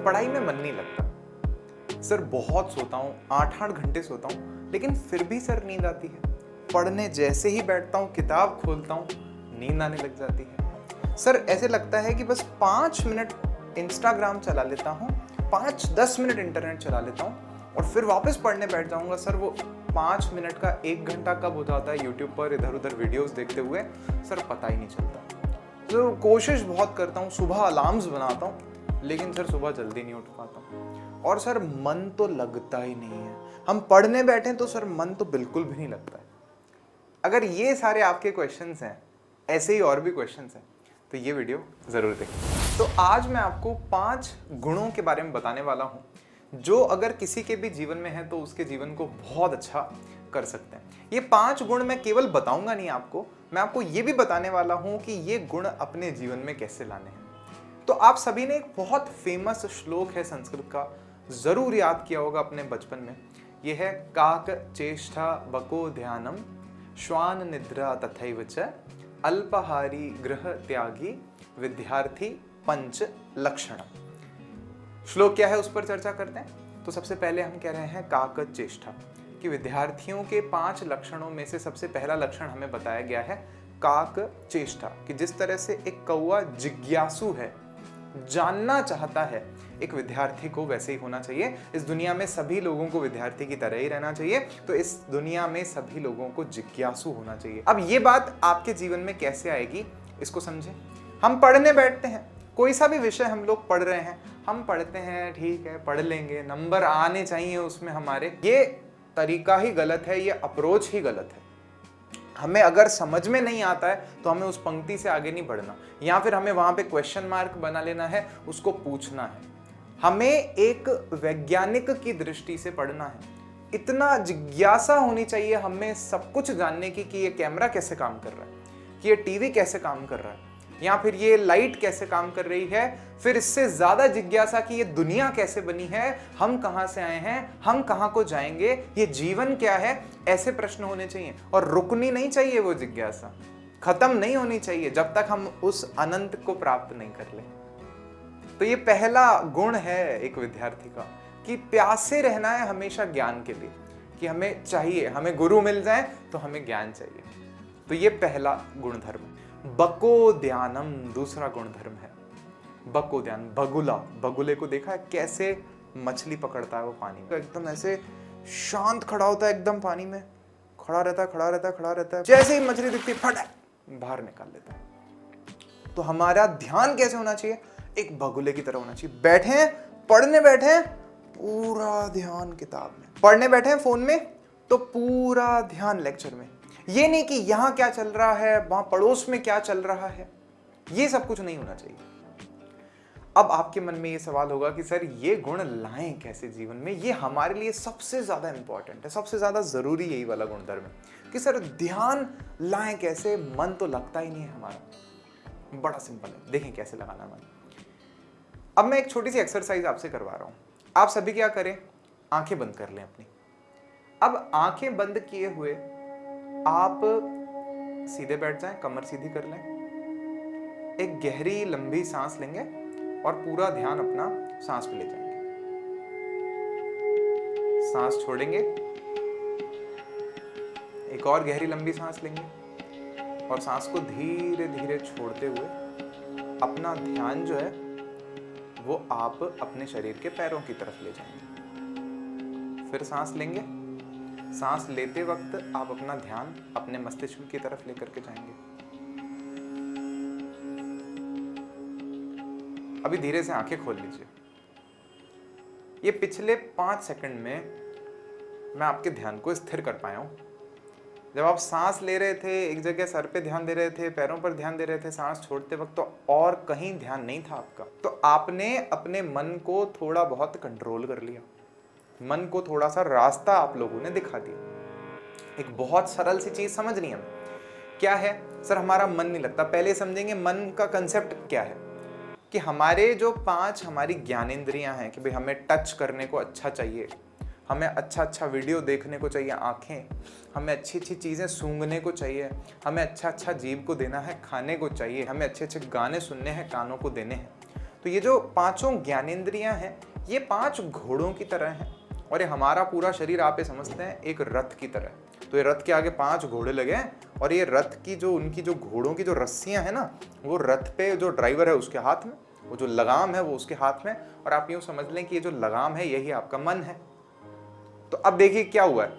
पढ़ाई में मन नहीं लगता सर, बहुत सोता हूँ, 8-8 घंटे सोता हूँ, लेकिन फिर भी सर नींद आती है। पढ़ने जैसे ही बैठता हूँ, किताब खोलता हूँ, नींद आने लग जाती है। सर ऐसे लगता है कि बस 5 मिनट इंस्टाग्राम चला लेता हूँ, 5-10 मिनट इंटरनेट चला लेता हूँ और फिर वापस पढ़ने बैठ जाऊँगा। सर वो 5 मिनट का 1 घंटा कब हो जाता है यूट्यूब पर इधर उधर वीडियोस देखते हुए, सर पता ही नहीं चलता। तो कोशिश बहुत करता हूँ, सुबह अलार्म्स बनाता हूँ, लेकिन सर सुबह जल्दी नहीं उठ पाता हूँ। और सर मन तो लगता ही नहीं है। हम पढ़ने बैठे तो सर मन तो बिल्कुल भी नहीं लगता है। अगर ये सारे आपके क्वेश्चंस हैं, ऐसे ही और भी क्वेश्चंस हैं, तो ये वीडियो ज़रूर देखें। तो आज मैं आपको 5 गुणों के बारे में बताने वाला हूँ, जो अगर किसी के भी जीवन में है तो उसके जीवन को बहुत अच्छा कर सकते हैं। ये 5 गुण मैं केवल बताऊंगा नहीं आपको, मैं आपको ये भी बताने वाला हूँ कि ये गुण अपने जीवन में कैसे लाने हैं। तो आप सभी ने एक बहुत फेमस श्लोक है संस्कृत का, जरूर याद किया होगा अपने बचपन में। यह है काक चेष्टा बको ध्यानम श्वान निद्रा तथैव च अल्पाहारी गृह त्यागी विद्यार्थी पंच लक्षणम। श्लोक क्या है उस पर चर्चा करते हैं। तो सबसे पहले हम कह रहे हैं काक चेष्टा, कि विद्यार्थियों के 5 लक्षणों में से सबसे पहला लक्षण हमें बताया गया है काक चेष्टा, कि जिस तरह से एक कौवा जिज्ञासु है, जानना चाहता है, एक विद्यार्थी को वैसे ही होना चाहिए। इस दुनिया में सभी लोगों को विद्यार्थी की तरह ही रहना चाहिए। तो इस दुनिया में सभी लोगों को जिज्ञासु होना चाहिए। अब ये बात आपके जीवन में कैसे आएगी, इसको समझें। हम पढ़ने बैठते हैं, कोई सा भी विषय हम लोग पढ़ रहे हैं, हम पढ़ते हैं, ठीक है पढ़ लेंगे, नंबर आने चाहिए उसमें हमारे। ये तरीका ही गलत है, ये अप्रोच ही गलत है। हमें अगर समझ में नहीं आता है तो हमें उस पंक्ति से आगे नहीं बढ़ना, या फिर हमें वहां पे क्वेश्चन मार्क बना लेना है, उसको पूछना है। हमें एक वैज्ञानिक की दृष्टि से पढ़ना है। इतना जिज्ञासा होनी चाहिए हमें सब कुछ जानने की, कि ये कैमरा कैसे काम कर रहा है, कि ये टीवी कैसे काम कर रहा है, या फिर ये लाइट कैसे काम कर रही है। फिर इससे ज्यादा जिज्ञासा कि ये दुनिया कैसे बनी है, हम कहां से आए हैं, हम कहां को जाएंगे, ये जीवन क्या है, ऐसे प्रश्न होने चाहिए। और रुकनी नहीं चाहिए वो जिज्ञासा, खत्म नहीं होनी चाहिए जब तक हम उस अनंत को प्राप्त नहीं कर लें। तो ये पहला गुण है एक विद्यार्थी का, कि प्यासे रहना है हमेशा ज्ञान के लिए, कि हमें चाहिए, हमें गुरु मिल जाए तो हमें ज्ञान चाहिए। तो ये पहला गुणधर्म है। बको ध्यानम दूसरा गुणधर्म है। बको ध्यान, बगुला, बगुले को देखा है कैसे मछली पकड़ता है वो पानी में, एकदम ऐसे शांत खड़ा होता है, एकदम पानी में खड़ा रहता है, खड़ा रहता है, खड़ा रहता है, जैसे ही मछली दिखती है फट बाहर निकाल लेता है। तो हमारा ध्यान कैसे होना चाहिए, एक बगुले की तरह होना चाहिए। बैठे हैं, पढ़ने बैठे हैं, पूरा ध्यान किताब में, पढ़ने बैठे हैं फोन में तो पूरा ध्यान लेक्चर में। ये नहीं कि यहां क्या चल रहा है, वहां पड़ोस में क्या चल रहा है, ये सब कुछ नहीं होना चाहिए। अब आपके मन में ये सवाल होगा कि सर ये गुण लाएं कैसे जीवन में। ये हमारे लिए सबसे ज्यादा इंपॉर्टेंट है, सबसे ज्यादा जरूरी यही वाला गुणधर्म है कि सर ध्यान लाएं कैसे, मन तो लगता ही नहीं है हमारा। बड़ा सिंपल है, देखें कैसे लगाना मन। अब मैं एक छोटी सी एक्सरसाइज आपसे करवा रहा हूं। आप सभी क्या करें, आंखें बंद कर लें अपनी। अब आंखें बंद किए हुए आप सीधे बैठ जाएं, कमर सीधी कर लें, एक गहरी लंबी सांस लेंगे और पूरा ध्यान अपना सांस पे ले जाएंगे। सांस छोड़ेंगे, एक और गहरी लंबी सांस लेंगे और सांस को धीरे धीरे छोड़ते हुए अपना ध्यान जो है वो आप अपने शरीर के पैरों की तरफ ले जाएंगे। फिर सांस लेंगे, सांस लेते वक्त आप अपना ध्यान अपने मस्तिष्क की तरफ लेकर के जाएंगे। अभी धीरे से आंखें खोल लीजिए। ये पिछले 5 सेकंड में मैं आपके ध्यान को स्थिर कर पाया हूं। जब आप सांस ले रहे थे, एक जगह सर पे ध्यान दे रहे थे, पैरों पर ध्यान दे रहे थे, सांस छोड़ते वक्त तो और कहीं ध्यान नहीं था आपका। तो आपने अपने मन को थोड़ा बहुत कंट्रोल कर लिया, मन को थोड़ा सा रास्ता आप लोगों ने दिखा दिया। एक बहुत सरल सी चीज समझनी है क्या है, सर हमारा मन नहीं लगता। पहले समझेंगे मन का कंसेप्ट क्या है, कि हमारे जो 5 हमारी ज्ञानेंद्रियां हैं, कि भाई हमें टच करने को अच्छा चाहिए, हमें अच्छा अच्छा वीडियो देखने को चाहिए आंखें, हमें अच्छी अच्छी चीज़ें सूंघने को चाहिए, हमें अच्छा अच्छा जीभ को देना है खाने को चाहिए, हमें अच्छे अच्छे गाने सुनने हैं कानों को देने हैं। तो ये जो पांचों ज्ञानेंद्रियां हैं ये 5 घोड़ों की तरह हैं और ये हमारा पूरा शरीर आप ये समझते हैं एक रथ की तरह है। तो ये रथ के आगे 5 घोड़े लगे हैं और ये रथ की जो उनकी जो घोड़ों की जो रस्सियां हैं ना, वो रथ पे जो ड्राइवर है उसके हाथ में, वो जो लगाम है वो उसके हाथ में, और आप यूं समझ लें कि ये जो लगाम है यही आपका मन है। तो अब देखिए क्या हुआ है,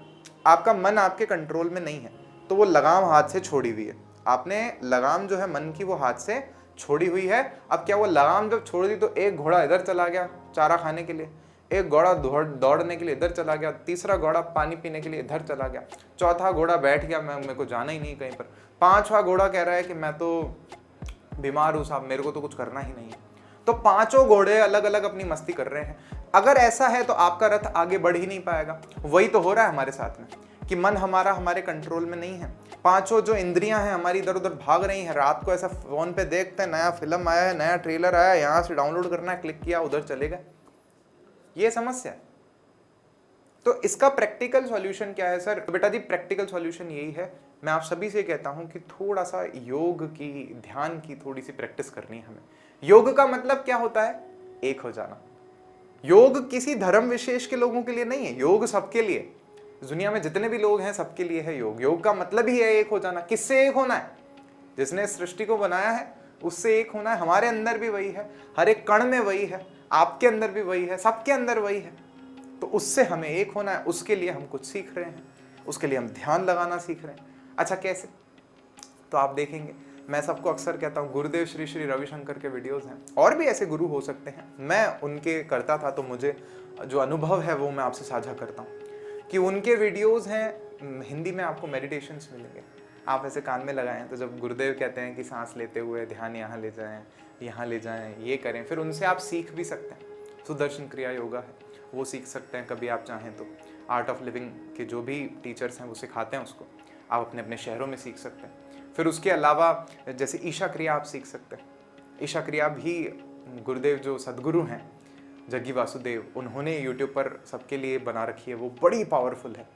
आपका मन आपके कंट्रोल में नहीं है, तो वो लगाम हाथ से छोड़ी हुई है। आपने लगाम जो है मन की वो हाथ से छोड़ी हुई है। अब क्या, वो लगाम जब छोड़ दी तो एक घोड़ा इधर चला गया चारा खाने के लिए, एक घोड़ा दौड़ने के लिए इधर चला गया, तीसरा घोड़ा पानी पीने के लिए इधर चला गया, चौथा घोड़ा बैठ गया, मेरे को जाना ही नहीं कहीं पर, पांचवा घोड़ा कह रहा है कि मैं तो बीमार हूं साहब, मेरे को तो कुछ करना ही नहीं है। तो पांचों घोड़े अलग अलग अपनी मस्ती कर रहे हैं। अगर ऐसा है तो आपका रथ आगे बढ़ ही नहीं पाएगा। वही तो हो रहा है हमारे साथ में कि मन हमारा हमारे कंट्रोल में नहीं है। पांचों जो इंद्रियां हैं हमारी इधर उधर भाग रही हैं। रात को ऐसा फोन पे देखते हैं, नया फिल्म आया है, नया ट्रेलर आया है, यहां से डाउनलोड करना है, क्लिक किया, उधर चले गए। ये समस्या है। तो इसका प्रैक्टिकल सॉल्यूशन क्या है सर? बेटा जी, प्रैक्टिकल सॉल्यूशन यही है, मैं आप सभी से कहता हूं कि थोड़ा सा योग की, ध्यान की थोड़ी सी प्रैक्टिस करनी है हमें। योग का मतलब क्या होता है? एक हो जाना। योग किसी धर्म विशेष के लोगों के लिए नहीं है, योग सबके लिए, दुनिया में जितने भी लोग हैं सबके लिए है योग। योग का मतलब ही है एक हो जाना। किससे एक होना है? जिसने सृष्टि को बनाया है उससे एक होना है। हमारे अंदर भी वही है, हर एक कण में वही है, आपके अंदर भी वही है, सबके अंदर वही है। तो उससे हमें एक होना है, उसके लिए हम कुछ सीख रहे हैं, उसके लिए हम ध्यान लगाना सीख रहे हैं। अच्छा, कैसे? तो आप देखेंगे, मैं सबको अक्सर कहता हूँ, गुरुदेव श्री श्री रविशंकर के वीडियोस हैं, और भी ऐसे गुरु हो सकते हैं, मैं उनके करता था, तो मुझे जो अनुभव है वो मैं आपसे साझा करता हूँ कि उनके वीडियोस हैं, हिंदी में आपको मेडिटेशंस मिलेंगे, आप ऐसे कान में लगाएं तो जब गुरुदेव कहते हैं कि सांस लेते हुए ध्यान यहाँ ले जाएं, यहाँ ले जाएं, ये करें, फिर उनसे आप सीख भी सकते हैं। सुदर्शन क्रिया योगा है, वो सीख सकते हैं कभी आप चाहें तो। आर्ट ऑफ लिविंग के जो भी टीचर्स हैं वो सिखाते हैं उसको, आप अपने अपने शहरों में सीख सकते हैं। फिर उसके अलावा जैसे ईशा क्रिया आप सीख सकते हैं। ईशा क्रिया भी गुरुदेव जो सदगुरु हैं जग्गी वासुदेव, उन्होंने यूट्यूब पर सबके लिए बना रखी है, वो बड़ी पावरफुल है।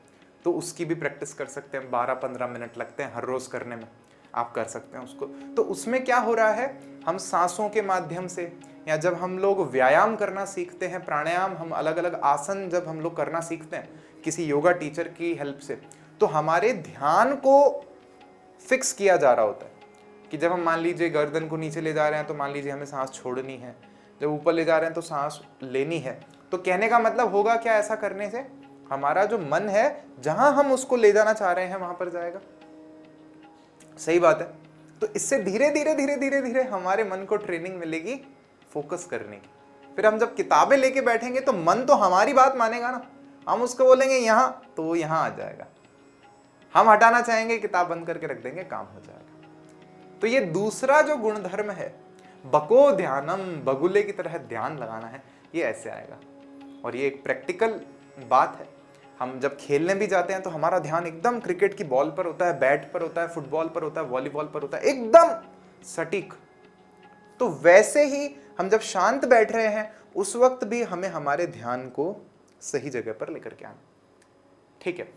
तो उसकी भी प्रैक्टिस कर सकते हैं, 12-15 मिनट लगते हैं हर रोज़ करने में, आप कर सकते हैं उसको। तो उसमें क्या हो रहा है, हम सांसों के माध्यम से, या जब हम लोग व्यायाम करना सीखते हैं, प्राणायाम, हम अलग अलग आसन जब हम लोग करना सीखते हैं किसी योगा टीचर की हेल्प से, तो हमारे ध्यान को फिक्स किया जा रहा होता है कि जब हम मान लीजिए गर्दन को नीचे ले जा रहे हैं तो मान लीजिए हमें सांस छोड़नी है, जब ऊपर ले जा रहे हैं तो सांस लेनी है। तो कहने का मतलब होगा क्या, ऐसा करने से हमारा जो मन है जहां हम उसको ले जाना चाह रहे हैं वहां पर जाएगा। सही बात है। तो इससे धीरे धीरे धीरे धीरे धीरे हमारे मन को ट्रेनिंग मिलेगी फोकस करने की। फिर हम जब किताबें लेके बैठेंगे तो मन तो हमारी बात मानेगा ना, हम उसको बोलेंगे यहाँ तो वो यहाँ आ जाएगा, हम हटाना चाहेंगे किताब बंद करके रख देंगे, काम हो जाएगा। तो ये दूसरा जो गुणधर्म है, बको ध्यानम, बगुले की तरह ध्यान लगाना है, ये ऐसे आएगा। और ये एक प्रैक्टिकल बात है। हम जब खेलने भी जाते हैं तो हमारा ध्यान एकदम क्रिकेट की बॉल पर होता है, बैट पर होता है, फुटबॉल पर होता है, वॉलीबॉल पर होता है, एकदम सटीक। तो वैसे ही हम जब शांत बैठ रहे हैं उस वक्त भी हमें हमारे ध्यान को सही जगह पर लेकर के आना। ठीक है।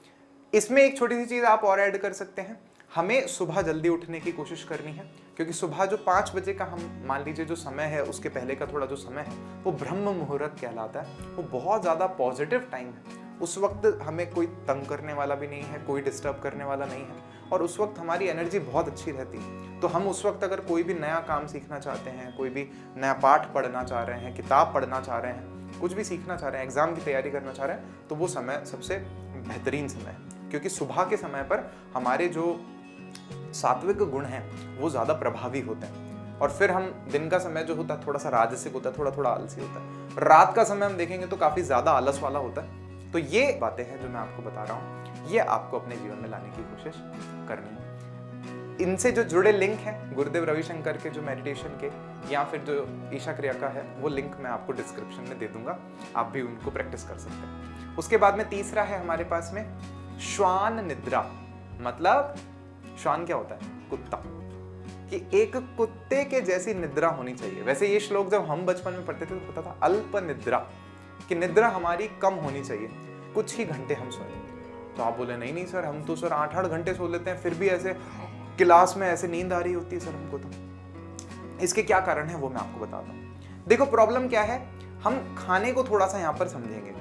इसमें एक छोटी सी चीज आप और ऐड कर सकते हैं, हमें सुबह जल्दी उठने की कोशिश करनी है, क्योंकि सुबह जो 5 बजे का हम मान लीजिए जो समय है, उसके पहले का थोड़ा जो समय है वो ब्रह्म मुहूर्त कहलाता है। वो बहुत ज़्यादा पॉजिटिव टाइम है। उस वक्त हमें कोई तंग करने वाला भी नहीं है, कोई डिस्टर्ब करने वाला नहीं है, और उस वक्त हमारी एनर्जी बहुत अच्छी रहती है। तो हम उस वक्त अगर कोई भी नया काम सीखना चाहते हैं, कोई भी नया पाठ पढ़ना चाह रहे हैं, किताब पढ़ना चाह रहे हैं, कुछ भी सीखना चाह रहे हैं, एग्जाम की तैयारी करना चाह रहे हैं, तो वो समय सबसे बेहतरीन समय है, क्योंकि सुबह के समय पर हमारे जो सात्विक गुण हैं वो ज़्यादा प्रभावी होते हैं। और फिर हम दिन का समय जो होता है थोड़ा सा राजसिक होता है, थोड़ा थोड़ा आलसी होता है। रात का समय हम देखेंगे तो काफ़ी ज़्यादा आलस वाला होता है। तो ये बातें हैं जो मैं आपको बता रहा हूँ, ये आपको अपने जीवन में लाने की कोशिश करनी है। इनसे जो जुड़े लिंक हैं गुरुदेव रविशंकर के जो मेडिटेशन के, या फिर जो ईशा क्रिया का है, वो लिंक मैं आपको डिस्क्रिप्शन में दे दूंगा, आप भी उनको प्रैक्टिस कर सकते हैं। उसके बाद में तीसरा है हमारे पास में श्वान निद्रा। मतलब श्वान क्या होता है? कुत्ता। कि एक कुत्ते के जैसी निद्रा होनी चाहिए। वैसे ये श्लोक जब हम बचपन में पढ़ते थे तो होता था अल्प निद्रा, कि निद्रा हमारी कम होनी चाहिए, कुछ ही घंटे हम सोए। तो आप बोले नहीं नहीं सर, हम तो सर 8-8 घंटे सो लेते हैं, फिर भी ऐसे क्लास में ऐसे नींद आ रही होती है सर हमको। तो इसके क्या कारण है वो मैं आपको बताता हूँ। देखो प्रॉब्लम क्या है, हम खाने को थोड़ा सा यहाँ पर समझेंगे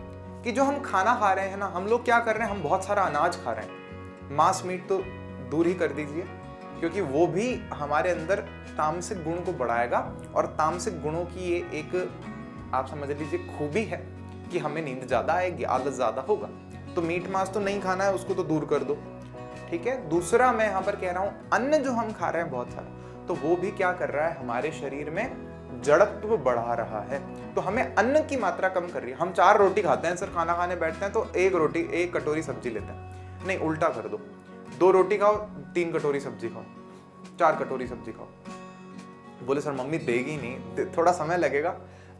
कि जो हम खाना खा रहे हैं ना, हम लोग क्या कर रहे हैं, हम बहुत सारा अनाज खा रहे हैं। मांस मीट तो दूर ही कर दीजिए, क्योंकि वो भी हमारे अंदर तामसिक गुण को बढ़ाएगा, और तामसिक गुणों की ये एक आप समझ लीजिए खूबी है कि हमें नींद ज्यादा आएगी, आलस ज्यादा होगा। तो मीट मांस तो नहीं खाना है, उसको तो दूर कर दो, ठीक है। दूसरा मैं यहाँ पर कह रहा हूँ, अन्न जो हम खा रहे हैं बहुत सारा, तो वो भी क्या कर रहा है, हमारे शरीर में जड़त्व बढ़ा रहा है। तो हमें अन्न की मात्रा कम कर रही है। हम 4 रोटी खाते हैं सर, खाना खाने बैठते हैं तो 1 रोटी 1 कटोरी सब्जी लेते हैं। नहीं, उल्टा कर दो, 2 रोटी खाओ 3 कटोरी सब्जी खाओ, 4 कटोरी सब्जी खाओ। बोले सर मम्मी देगी नहीं, थोड़ा समय लगेगा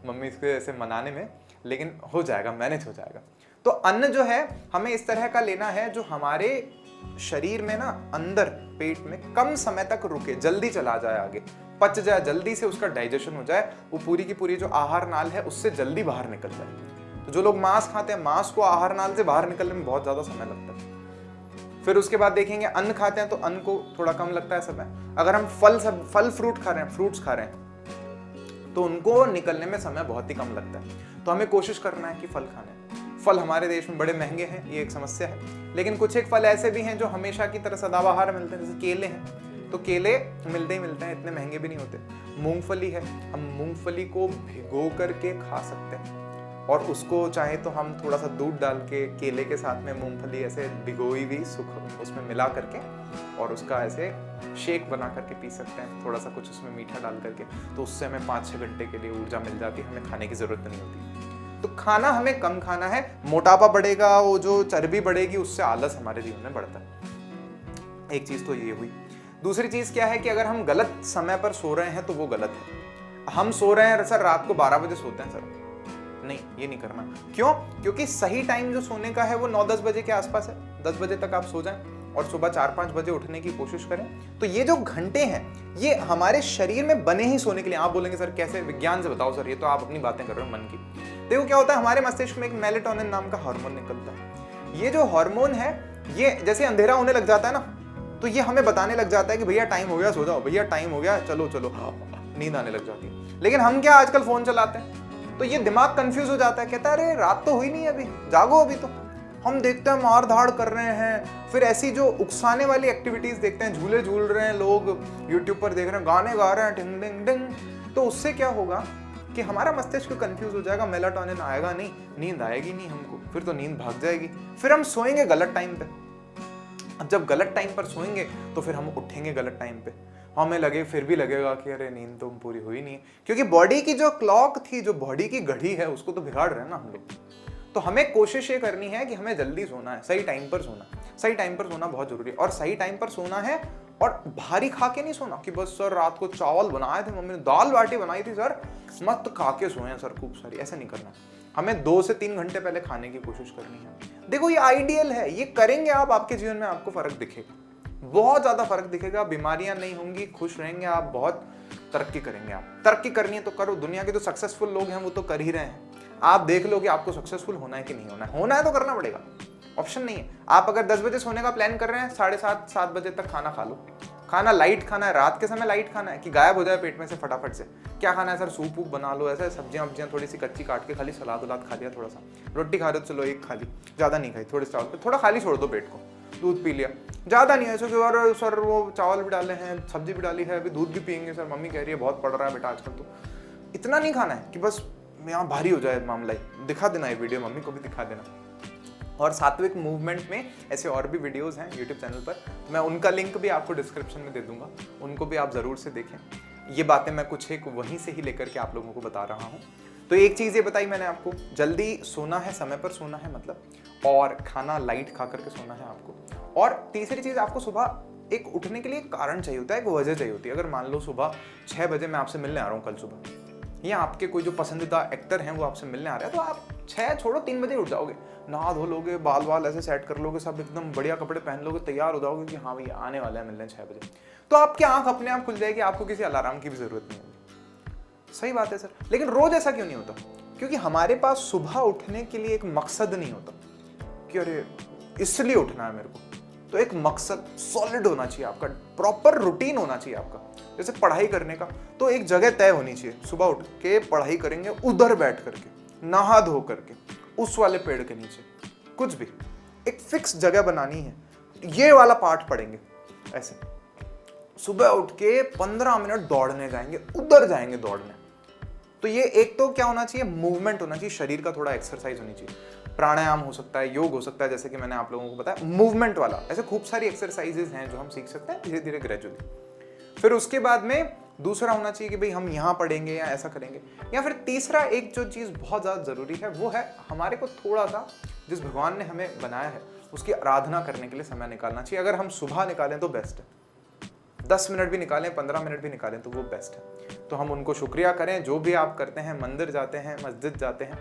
मम्मी इसको ऐसे मनाने में, लेकिन हो जाएगा, मैनेज हो जाएगा। तो अन्न जो है हमें इस तरह का लेना है जो हमारे शरीर में ना अंदर पेट में कम समय तक रुके, जल्दी चला जाए, आगे पच जाए, जल्दी से उसका डाइजेशन हो जाए, वो पूरी की पूरी जो आहार नाल है उससे जल्दी बाहर निकल जाए। तो जो लोग मांस खाते हैं, मांस को आहार नाल से बाहर निकलने में बहुत ज्यादा समय लगता है। फिर उसके बाद देखेंगे अन्न खाते हैं तो अन्न को थोड़ा कम लगता है समय। अगर हम फल फ्रूट खा रहे हैं, फ्रूट्स खा रहे हैं, तो उनको निकलने में समय बहुत ही कम लगता है। तो हमें कोशिश करना है कि फल खाने। फल हमारे देश में बड़े महंगे हैं, ये एक समस्या है, लेकिन कुछ एक फल ऐसे भी हैं जो हमेशा की तरह सदाबहार मिलते हैं, जैसे केले हैं। तो केले मिलते ही मिलते हैं, इतने महंगे भी नहीं होते। मूंगफली है, हम मूंगफली को भिगो करके खा सकते हैं, और उसको चाहे तो हम थोड़ा सा दूध डाल के केले के साथ में मूंगफली ऐसे भिगोई हुई सुख उसमें मिला करके और उसका ऐसे शेक बना करके पी सकते हैं, थोड़ा सा कुछ उसमें मीठा डाल करके। तो उससे हमें 5-6 घंटे के लिए ऊर्जा मिल जाती है, हमें खाने की जरूरत नहीं होती। तो खाना हमें कम खाना है, मोटापा बढ़ेगा, वो जो चर्बी बढ़ेगी उससे आलस हमारे जीवन में बढ़ता है। एक चीज तो ये हुई। दूसरी चीज क्या है कि अगर हम गलत समय पर सो रहे हैं तो वो गलत है। हम सो रहे हैं सर, रात को 12 बजे सोते हैं सर, नहीं ये नहीं करना। क्यों? क्योंकि सही टाइम जो सोने का है वो 9-10 बजे के आसपास है। 10 बजे तक आप सो जाएं और सुबह 4-5 बजे उठने की कोशिश करें। तो ये जो घंटे हैं ये हमारे शरीर में बने ही सोने के लिए। आप बोलेंगे सर कैसे, विज्ञान से बताओ सर, ये तो आप अपनी बातें कर रहे हो मन की। देखो क्या होता है, हमारे मस्तिष्क में एक मेलेटोनिन नाम का हार्मोन निकलता है। ये जो हार्मोन है, ये जैसे अंधेरा होने लग जाता है ना, तो ये हमें बताने लग जाता है कि भैया टाइम हो गया, सो जाओ, भैया टाइम हो गया, चलो चलो, नींद आने लग जाती है। लेकिन हम क्या आजकल फोन चलाते हैं, तो ये दिमाग कंफ्यूज हो जाता है, कहता है अरे रात तो हुई नहीं अभी, जागो अभी। तो हम देखते हैं मार धाड़ कर रहे हैं, फिर ऐसी जो उकसाने वाली एक्टिविटीज देखते हैं, झूले झूल रहे हैं लोग, यूट्यूब पर देख रहे हैं, गाने गा रहे हैं, टिंग डिंग डिंग। तो उससे क्या होगा कि हमारा मस्तिष्क कंफ्यूज हो जाएगा, मेलाटोनिन आएगा नहीं, नींद आएगी नहीं हमको, फिर तो नींद भाग जाएगी, फिर हम सोएंगे गलत टाइम पे। अब जब गलत टाइम पर सोएंगे तो फिर हम उठेंगे गलत टाइम पे, हमें फिर भी लगेगा कि अरे नींद तो पूरी हुई नहीं है, क्योंकि बॉडी की जो क्लॉक थी, जो बॉडी की घड़ी है, उसको तो बिगाड़ रहे हैं ना हम लोग। तो हमें कोशिश ये करनी है कि हमें जल्दी सोना है, सही टाइम पर सोना। सही टाइम पर सोना बहुत जरूरी है, और सही टाइम पर सोना है, और भारी खा के नहीं सोना कि बस सर रात को चावल बनाए थे मम्मी ने, दाल बाटी बनाई थी सर, मत खा के सोए सर खूब सारी, ऐसा नहीं करना। हमें 2 से 3 घंटे पहले खाने की कोशिश करनी है। देखो ये आइडियल है, ये करेंगे आप, आपके जीवन में आपको फर्क दिखेगा, बहुत ज्यादा फर्क दिखेगा, बीमारियां नहीं होंगी, खुश रहेंगे आप, बहुत तरक्की करेंगे आप। तरक्की करनी है तो करो, दुनिया के जो सक्सेसफुल लोग हैं वो तो कर ही रहे हैं। आप देख लो कि आपको सक्सेसफुल होना है कि नहीं होना है, होना है तो करना पड़ेगा, ऑप्शन नहीं है। आप अगर 10 बजे सोने का प्लान कर रहे हैं, 7:30-7 बजे तक खाना खा लो। खाना लाइट खाना है, रात के समय लाइट खाना है कि गायब हो जाए पेट में से फटाफट से। क्या खाना है सर, सूप वूप बना लो, ऐसे सब्जियां वब्जियां थोड़ी सी कच्ची काट के, खाली सलाद वलाद खा लिया, थोड़ा सा रोटी खा रहे हो चलो एक खा ली, ज्यादा नहीं खाई, थोड़े चावल थोड़ा खाली छोड़ दो पेट को, दूध पी लिया, ज्यादा नहीं है ऐसे कि सर वो चावल भी डाले हैं, सब्जी भी डाली है, अभी दूध भी पियेंगे सर, मम्मी कह रही है बहुत पड़ रहा है बेटा आजकल। तो इतना नहीं खाना है कि बस यहाँ भारी हो जाए मामला ही। दिखा देना ये वीडियो, मम्मी को भी दिखा देना। और सात्विक मूवमेंट में ऐसे और भी वीडियोस हैं यूट्यूब चैनल पर, मैं उनका लिंक भी आपको डिस्क्रिप्शन में दे दूंगा, उनको भी आप जरूर से देखें। ये बातें मैं कुछ एक वहीं से ही लेकर के आप लोगों को बता रहा हूँ। तो एक चीज़ ये बताई मैंने आपको, जल्दी सोना है, समय पर सोना है मतलब, और खाना लाइट खा करके सोना है आपको। और तीसरी चीज़, आपको सुबह एक उठने के लिए एक कारण चाहिए होता है, एक वजह चाहिए होती है। अगर मान लो सुबह 6 बजे मैं आपसे मिलने आ रहा हूँ कल सुबह, या आपके कोई जो पसंदीदा एक्टर हैं वो आपसे मिलने आ रहे हैं, तो आप 6 छोड़ो 3 बजे उठ जाओगे, नहा धो लोगे, बाल वाल ऐसे सेट कर लोगे, सब एकदम बढ़िया कपड़े पहन लोगे, तैयार हो जाओगे कि हाँ भैया आने वाला है मिलने 6 बजे। तो आपकी आंख अपने आप खुल जाएगी, आपको किसी अलार्म की भी जरूरत नहीं होगी। सही बात है सर, लेकिन रोज ऐसा क्यों नहीं होता? क्योंकि हमारे पास सुबह उठने के लिए एक मकसद नहीं होता कि अरे इसलिए उठना है मेरे को, तो एक मकसद सॉलिड होना चाहिए आपका, प्रॉपर रूटीन होना चाहिए आपका। जैसे पढ़ाई करने का, तो एक जगह तय होनी चाहिए, सुबह उठ के पढ़ाई करेंगे उधर बैठ करके, नहा धो करके, उस वाले पेड़ के नीचे, कुछ भी एक फिक्स जगह बनानी है, ये वाला पार्ट पढ़ेंगे। ऐसे सुबह उठ के 15 मिनट दौड़ने जाएंगे, उधर जाएंगे दौड़ने। तो ये एक तो क्या होना चाहिए, मूवमेंट होना चाहिए, शरीर का थोड़ा एक्सरसाइज होनी चाहिए। प्राणायाम हो सकता है, योग हो सकता है, जैसे कि मैंने आप लोगों को बताया, मूवमेंट वाला। ऐसे खूब सारी एक्सरसाइजेज हैं जो हम सीख सकते हैं धीरे धीरे ग्रेजुअली। फिर उसके बाद में दूसरा होना चाहिए कि भाई हम यहाँ पढ़ेंगे या ऐसा करेंगे। या फिर तीसरा एक जो चीज़ बहुत ज़्यादा ज़रूरी है वो है हमारे को थोड़ा सा जिस भगवान ने हमें बनाया है उसकी आराधना करने के लिए समय निकालना चाहिए। अगर हम सुबह निकालें तो बेस्ट है, 10 मिनट भी निकालें, 15 मिनट भी निकालें तो वो बेस्ट है। तो हम उनको शुक्रिया करें, जो भी आप करते हैं, मंदिर जाते हैं, मस्जिद जाते हैं,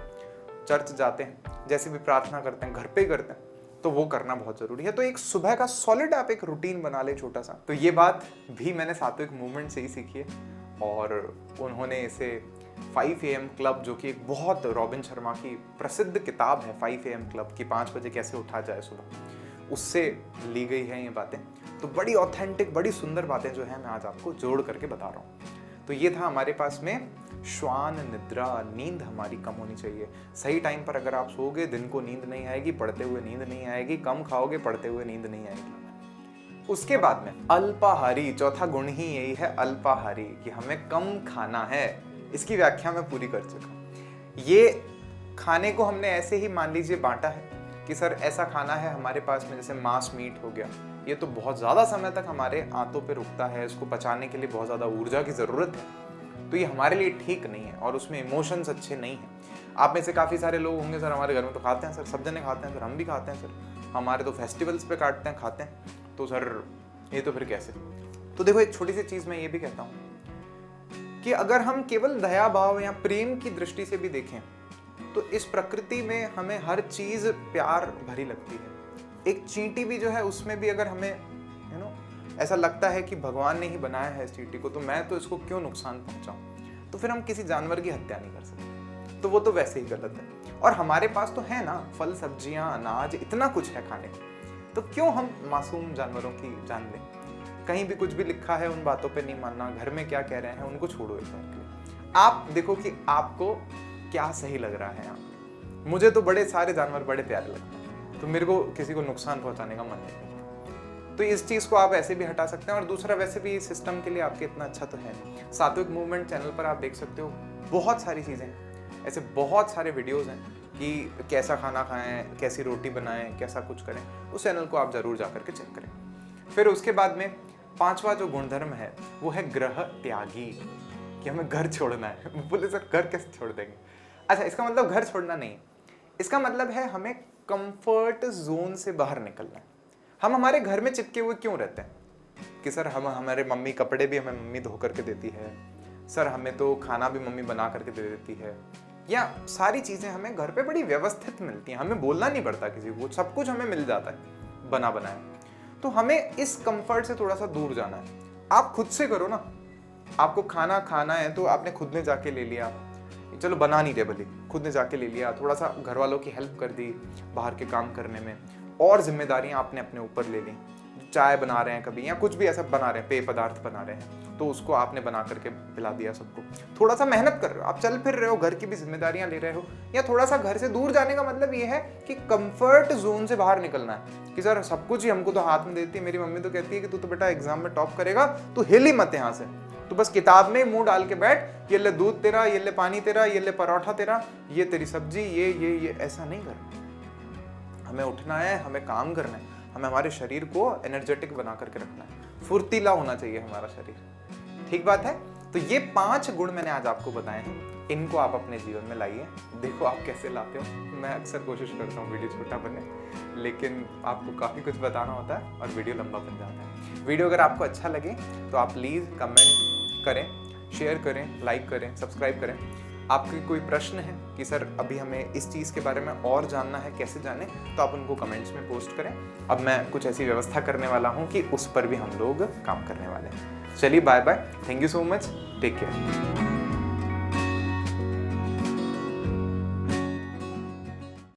चर्च जाते हैं, जैसे भी प्रार्थना करते हैं, घर पे ही करते हैं, तो वो करना बहुत ज़रूरी है। तो एक सुबह का सॉलिड आप एक रूटीन बना ले छोटा सा। तो ये बात भी मैंने सात्विक मूवमेंट से ही सीखी है, और उन्होंने इसे 5 AM क्लब, जो कि एक बहुत रॉबिन शर्मा की प्रसिद्ध किताब है 5 AM क्लब की, 5 बजे कैसे उठा जाए सुबह, उससे ली गई है ये बातें। तो बड़ी ऑथेंटिक, बड़ी सुंदर बातें जो है मैं आज आपको जोड़ करके बता रहा हूँ। तो ये था हमारे पास में श्वान निद्रा, नींद हमारी कम होनी चाहिए। सही टाइम पर अगर आप सोओगे, दिन को नींद नहीं आएगी, पढ़ते हुए नींद नहीं आएगी, कम खाओगे, पढ़ते हुए नींद नहीं आएगी। उसके बाद में अल्पाहारी, चौथा गुण ही यही है अल्पाहारी, कि हमें कम खाना है। इसकी व्याख्या मैं पूरी कर चुका। ये खाने को हमने ऐसे ही मान लीजिए बांटा है कि सर ऐसा खाना है हमारे पास में, जैसे मांस मीट हो गया, ये तो बहुत ज़्यादा समय तक हमारे आंतों पे रुकता है, इसको पचाने के लिए बहुत ज़्यादा ऊर्जा की ज़रूरत है, तो ये हमारे लिए ठीक नहीं है और उसमें इमोशंस अच्छे नहीं हैं। आप में से काफ़ी सारे लोग होंगे, सर हमारे घर में तो खाते हैं सर, सब जने खाते हैं सर, हम भी खाते हैं सर, हमारे तो फेस्टिवल्स पे काटते हैं, खाते हैं, तो सर ये तो फिर कैसे। तो देखो एक छोटी सी चीज़ मैं ये भी कहता हूँ कि अगर हम केवल दया भाव या प्रेम की दृष्टि से भी देखें तो इस प्रकृति में हमें हर चीज़ प्यार भरी लगती है। एक चींटी भी जो है उसमें भी अगर हमें ऐसा लगता है कि भगवान ने ही बनाया है इस चींटी को, तो मैं तो इसको क्यों नुकसान पहुंचाऊं, तो फिर हम किसी जानवर की हत्या नहीं कर सकते, तो वो तो वैसे ही गलत है। और हमारे पास तो है ना फल सब्जियां, अनाज, इतना कुछ है खाने को, तो क्यों हम मासूम जानवरों की जान लें। कहीं भी कुछ भी लिखा है उन बातों पे नहीं मानना, घर में क्या कह रहे हैं उनको छोड़ो एक बार के लिए। आप देखो कि आपको क्या सही लग रहा है। यहाँ मुझे तो बड़े सारे जानवर बड़े प्यारे लगते हैं, तो मेरे को किसी को नुकसान पहुंचाने का मन नहीं। तो इस चीज़ को आप ऐसे भी हटा सकते हैं। और दूसरा, वैसे भी सिस्टम के लिए आपके इतना अच्छा तो है नहीं। सात्विक मूवमेंट चैनल पर आप देख सकते हो बहुत सारी चीज़ें, ऐसे बहुत सारे वीडियोस हैं कि कैसा खाना खाएं, कैसी रोटी बनाएं, कैसा कुछ करें। उस चैनल को आप ज़रूर जा करके चेक करें। फिर उसके बाद में 5वां जो गुणधर्म है वो है ग्रह त्यागी, कि हमें घर छोड़ना है। बोले सर घर कैसे छोड़ देंगे। अच्छा, इसका मतलब घर छोड़ना नहीं, इसका मतलब है हमें कंफर्ट जोन से बाहर निकलना है। हम हमारे घर में चिपके हुए क्यों रहते हैं कि सर हमारे मम्मी कपड़े भी हमें मम्मी धो करके देती है, सर हमें तो खाना भी मम्मी बना करके दे देती है, या सारी चीज़ें हमें घर पे बड़ी व्यवस्थित मिलती हैं, हमें बोलना नहीं पड़ता किसी को, सब कुछ हमें मिल जाता है बना बनाया। तो हमें इस कंफर्ट से थोड़ा सा दूर जाना है। आप खुद से करो ना, आपको खाना खाना है तो आपने खुद ने जाके ले लिया, चलो बना नहीं रहे भले, खुद ने जाके ले लिया, थोड़ा सा घर वालों की हेल्प कर दी बाहर के काम करने में, और जिम्मेदारियां आपने अपने ऊपर ले ली। चाय बना रहे हैं कभी या कुछ भी ऐसा बना रहे हैं, पेय पदार्थ बना रहे हैं, तो उसको आपने बना करके पिला दिया सबको। थोड़ा सा मेहनत कर रहे हो, आप चल फिर रहे हो, घर की भी जिम्मेदारियां ले रहे हो, या थोड़ा सा घर से दूर जाने का मतलब ये है कि कंफर्ट जोन से बाहर निकलना है कि सर सब कुछ ही हमको तो हाथ में देती है। मेरी मम्मी तो कहती है कि तू तो बेटा एग्जाम में टॉप करेगा, तू हिल ही मत यहाँ से, तो बस किताब में मुंह डाल के बैठ, ये ले दूध तेरा, ये ले पानी तेरा, ये ले परोठा तेरा, ये तेरी सब्जी, ये ऐसा नहीं करना। हमें उठना है, हमें काम करना है, हमें हमारे शरीर को एनर्जेटिक बना करके रखना है, फुर्तीला होना चाहिए हमारा शरीर। ठीक बात है। तो ये 5 गुण मैंने आज आपको बताए हैं, इनको आप अपने जीवन में लाइए, देखो आप कैसे लाते हो। मैं अक्सर कोशिश करता हूँ वीडियो छोटा बने, लेकिन आपको काफ़ी कुछ बताना होता है और वीडियो लंबा बन जाता है। वीडियो अगर आपको अच्छा लगे तो आप प्लीज़ कमेंट करें, शेयर करें, लाइक करें, सब्सक्राइब करें। आपके कोई प्रश्न है कि सर अभी हमें इस चीज़ के बारे में और जानना है, कैसे जाने, तो आप उनको कमेंट्स में पोस्ट करें। अब मैं कुछ ऐसी व्यवस्था करने वाला हूँ कि उस पर भी हम लोग काम करने वाले हैं। चलिए bye bye, thank you so much, take care.